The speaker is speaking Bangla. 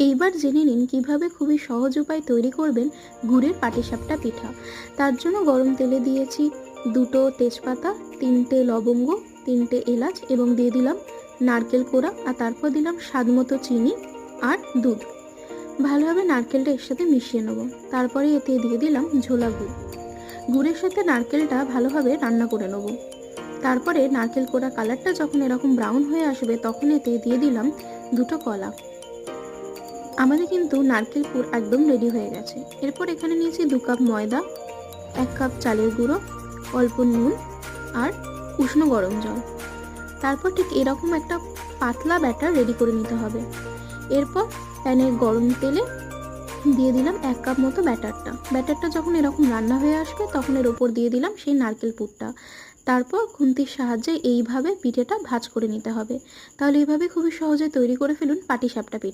এইবার জেনে নিন কিভাবে খুবই সহজ উপায় তৈরি করবেন গুড়ের পাটিসাপটা পিঠা। তার জন্য গরম তেলে দিয়েছি 2টো তেজপাতা, 3টে লবঙ্গ, 3টে এলাচ এবং দিয়ে দিলাম নারকেল কোড়া, আর তারপর দিলাম স্বাদমতো চিনি আর দুধ। ভালোভাবে নারকেলটা এর সাথে মিশিয়ে নেব। তারপরে এতে দিয়ে দিলাম ঝোলা গুড়। গুড়ের সাথে নারকেলটা ভালোভাবে রান্না করে নেব। তারপরে নারকেল কোড়া কালারটা যখন এরকম ব্রাউন হয়ে আসবে তখন এতে দিয়ে দিলাম 2টো কলা। আমাদের কিন্তু নারকেল পুর একদম রেডি হয়ে গেছে। এরপর এখানে নিয়েছি 2 কাপ ময়দা, 1 কাপ চালের গুঁড়ো, অল্প নুন আর উষ্ণ গরম জল। তারপর ঠিক এরকম একটা পাতলা ব্যাটার রেডি করে নিতে হবে। এরপর প্যানে গরম তেলে দিয়ে দিলাম 1 কাপ মতো ব্যাটারটা যখন এরকম রান্না হয়ে আসবে তখন এর ওপর দিয়ে দিলাম সেই নারকেল পুরটা। তারপর খুন্তির সাহায্যে এইভাবে পিঠেটা ভাঁজ করে নিতে হবে। তাহলে এইভাবে খুবই সহজে তৈরি করে ফেলুন পাটিসাপটা পিঠা।